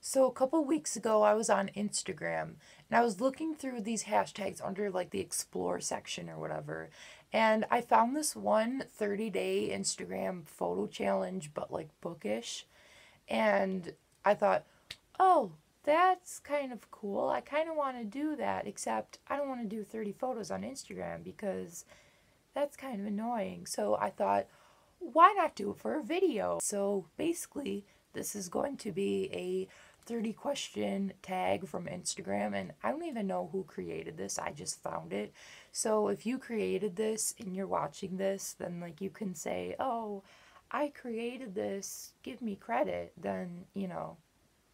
So a couple weeks ago, I was on Instagram and I was looking through these hashtags under like the explore section or whatever. And I found this one 30-day Instagram photo challenge, but like bookish. And I thought, oh, that's kind of cool. I kind of want to do that, except I don't want to do 30 photos on Instagram because that's kind of annoying. So I thought, why not do it for a video? So basically, this is going to be a 30 question tag from Instagram, and I don't even know who created this. I just found it. So if you created this and you're watching this, then like you can say, "Oh, I created this. Give me credit." Then,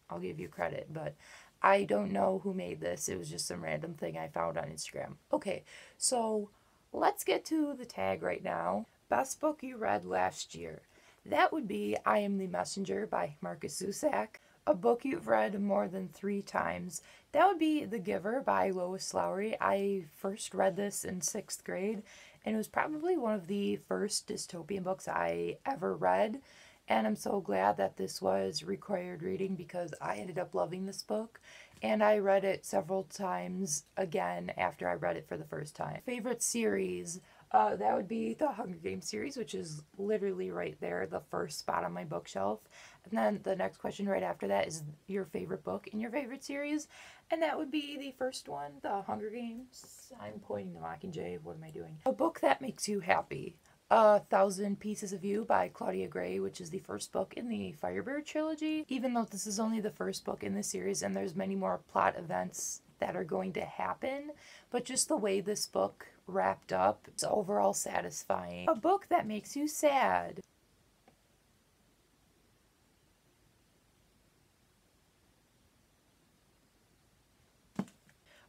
I'll give you credit, but I don't know who made this. It was just some random thing I found on Instagram. Okay, so let's get to the tag right now. Best book you read last year. That would be I Am the Messenger by Marcus Zusak. A book you've read more than 3 times. That would be The Giver by Lois Lowry. I first read this in 6th grade, and it was probably one of the first dystopian books I ever read. And I'm so glad that this was required reading because I ended up loving this book. And I read it several times again after I read it for the first time. Favorite series? That would be the Hunger Games series, which is literally right there, the first spot on my bookshelf. And then the next question right after that is your favorite book in your favorite series. And that would be the first one, the Hunger Games. I'm pointing to Mockingjay. What am I doing? A book that makes you happy. A Thousand Pieces of You by Claudia Gray, which is the first book in the Firebird trilogy. Even though this is only the first book in the series and there's many more plot events that are going to happen, but just the way this book wrapped up is overall satisfying. A book that makes you sad.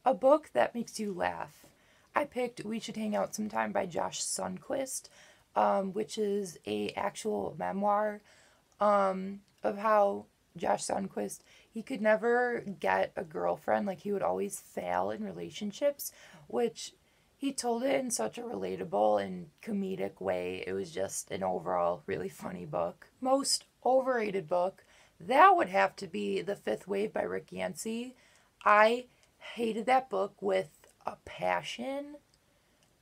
A book that makes you laugh. I picked We Should Hang Out Sometime by Josh Sundquist, which is a actual memoir of how Josh Sundquist, he could never get a girlfriend. Like, he would always fail in relationships, which he told it in such a relatable and comedic way. It was just an overall really funny book. Most overrated book, that would have to be The Fifth Wave by Rick Yancey. I hated that book with a passion.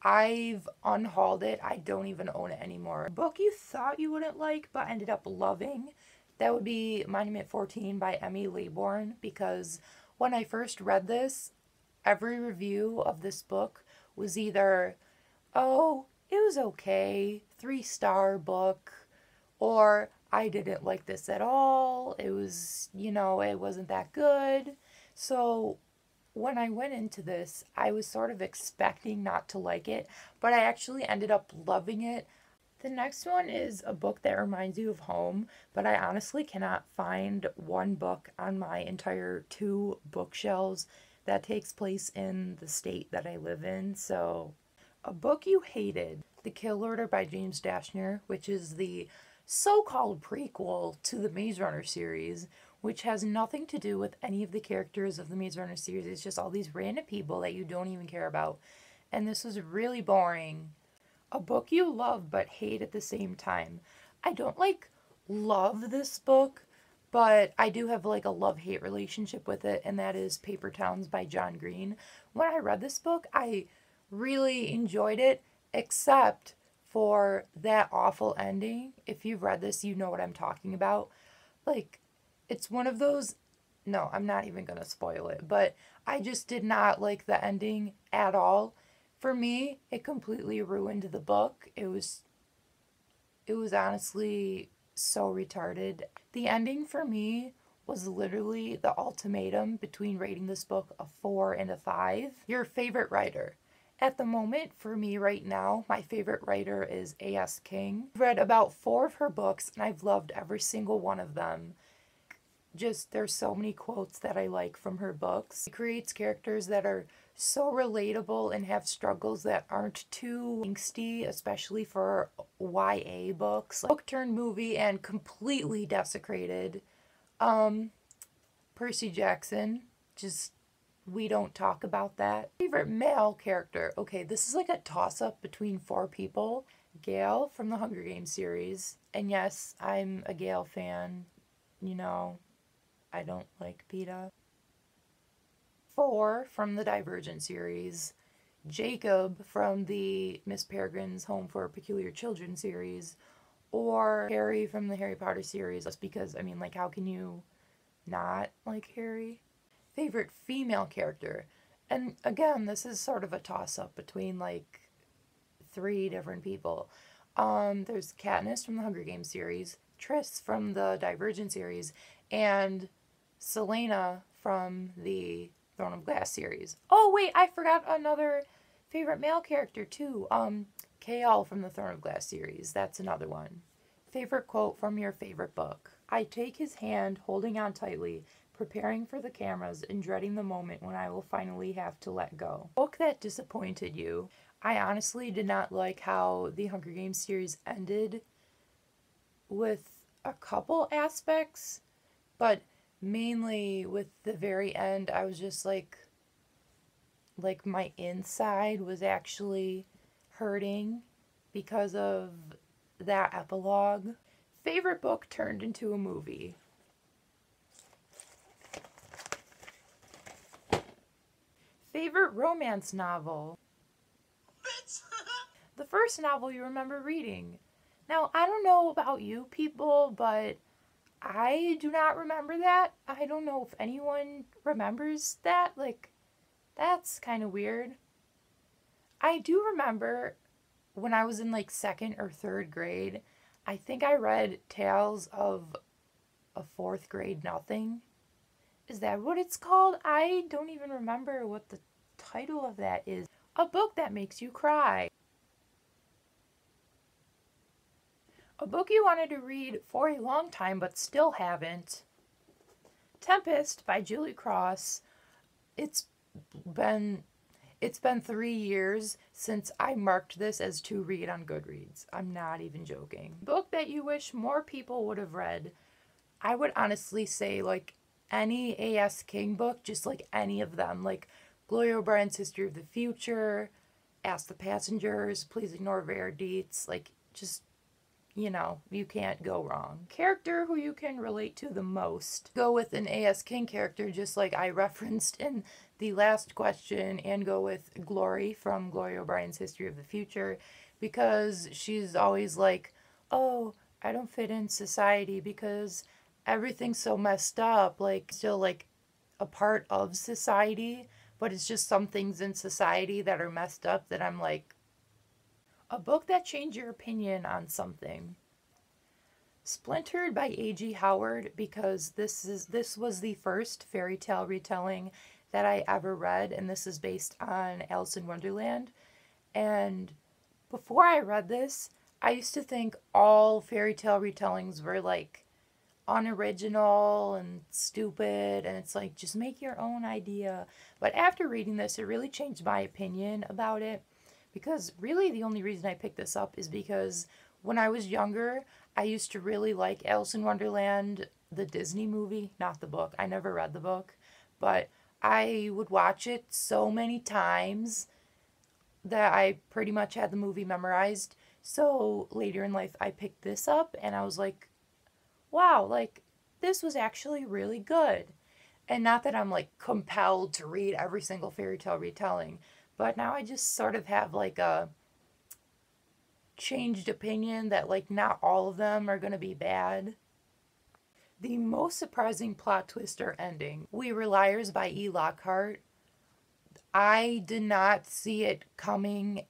I've unhauled it. I don't even own it anymore. A book you thought you wouldn't like but ended up loving. That would be Monument 14 by Emmy Laybourne, because when I first read this, every review of this book was either, oh, it was okay, 3-star book, or I didn't like this at all. It was, it wasn't that good. So when I went into this, I was sort of expecting not to like it, but I actually ended up loving it. The next one is a book that reminds you of home, but I honestly cannot find one book on my entire 2 bookshelves that takes place in the state that I live in. So, a book you hated. The Kill Order by James Dashner, which is the so-called prequel to the Maze Runner series, which has nothing to do with any of the characters of the Maze Runner series. It's just all these random people that you don't even care about. And this was really boring. A book you love but hate at the same time. I don't love this book, but I do have a love-hate relationship with it, and that is Paper Towns by John Green. When I read this book, I really enjoyed it, except for that awful ending. If you've read this, you know what I'm talking about. It's one of those, no, I'm not even going to spoil it, but I just did not like the ending at all. For me, it completely ruined the book. It was honestly so retarded. The ending for me was literally the ultimatum between rating this book a 4 and a 5. Your favorite writer. At the moment, for me right now, my favorite writer is A.S. King. I've read about 4 of her books, and I've loved every single one of them. Just, there's so many quotes that I like from her books. She creates characters that are so relatable and have struggles that aren't too angsty, especially for YA books. Book turned movie and completely desecrated. Percy Jackson, just, we don't talk about that. Favorite male character. Okay, this is like a toss-up between 4 people. Gale from the Hunger Games series. And yes, I'm a Gale fan, you know. I don't like Peeta. 4 from the Divergent series. Jacob from the Miss Peregrine's Home for Peculiar Children series. Or Harry from the Harry Potter series. Just because, I mean, like, how can you not like Harry? Favorite female character. And again, this is sort of a toss-up between, like, 3 different people. There's Katniss from the Hunger Games series, Triss from the Divergent series, and Selena from the Throne of Glass series. Oh, wait, I forgot another favorite male character, too. Chaol from the Throne of Glass series. That's another one. Favorite quote from your favorite book. I take his hand, holding on tightly, preparing for the cameras and dreading the moment when I will finally have to let go. Book that disappointed you. I honestly did not like how the Hunger Games series ended with a couple aspects, but mainly with the very end, I was just like my inside was actually hurting because of that epilogue. Favorite book turned into a movie. Favorite romance novel. The first novel you remember reading. Now, I don't know about you people, but I do not remember that. I don't know if anyone remembers that. Like, that's kind of weird. I do remember when I was in like 2nd or 3rd grade, I think I read Tales of a 4th Grade Nothing. Is that what it's called? I don't even remember what the title of that is. A book that makes you cry. A book you wanted to read for a long time but still haven't. Tempest by Julie Cross. It's been 3 years since I marked this as to read on Goodreads. I'm not even joking. Book that you wish more people would have read. I would honestly say like any A.S. King book, just like any of them. Like Gloria O'Brien's History of the Future, Ask the Passengers, Please Ignore Rare Deets. Like just, you know, you can't go wrong. Character who you can relate to the most. Go with an A.S. King character just like I referenced in the last question, and go with Glory from Gloria O'Brien's History of the Future, because she's always like, oh, I don't fit in society because everything's so messed up. Like, still like a part of society, but it's just some things in society that are messed up that I'm like, a book that changed your opinion on something. Splintered by A.G. Howard, because this was the first fairy tale retelling that I ever read, and this is based on Alice in Wonderland. And before I read this, I used to think all fairy tale retellings were like unoriginal and stupid, and it's like, just make your own idea. But after reading this, it really changed my opinion about it, because really the only reason I picked this up is because when I was younger, I used to really like Alice in Wonderland, the Disney movie, not the book. I never read the book, but I would watch it so many times that I pretty much had the movie memorized. So later in life, I picked this up and I was like, wow, like this was actually really good. And not that I'm like compelled to read every single fairy tale retelling, but now I just sort of have like a changed opinion that like not all of them are going to be bad. The most surprising plot twist or ending. We Were Liars by E. Lockhart. I did not see it coming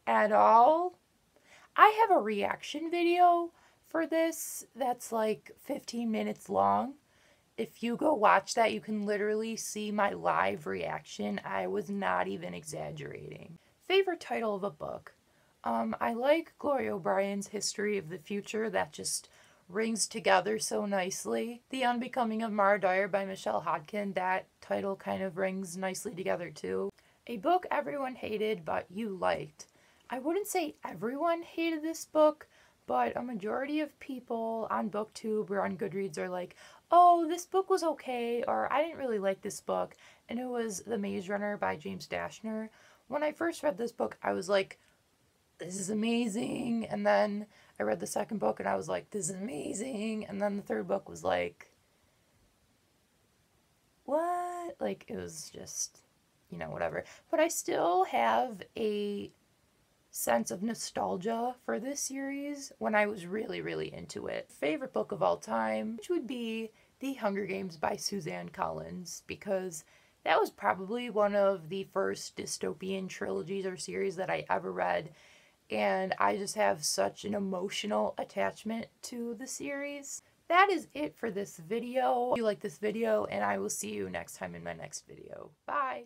at all. I have a reaction video for this that's like 15 minutes long. If you go watch that, you can literally see my live reaction. I was not even exaggerating. Favorite title of a book? I like Gloria O'Brien's History of the Future. That just rings together so nicely. The Unbecoming of Mara Dyer by Michelle Hodkin. That title kind of rings nicely together too. A book everyone hated but you liked. I wouldn't say everyone hated this book, but a majority of people on BookTube or on Goodreads are like, oh, this book was okay, or I didn't really like this book, and it was The Maze Runner by James Dashner. When I first read this book, I was like, this is amazing, and then I read the second book and I was like, this is amazing, and then the third book was like, Like, it was just, you know, whatever. But I still have a sense of nostalgia for this series when I was really, really into it. Favorite book of all time, which would be The Hunger Games by Suzanne Collins, because that was probably one of the first dystopian trilogies or series that I ever read, and I just have such an emotional attachment to the series. That is it for this video. If you like this video, and I will see you next time in my next video. Bye!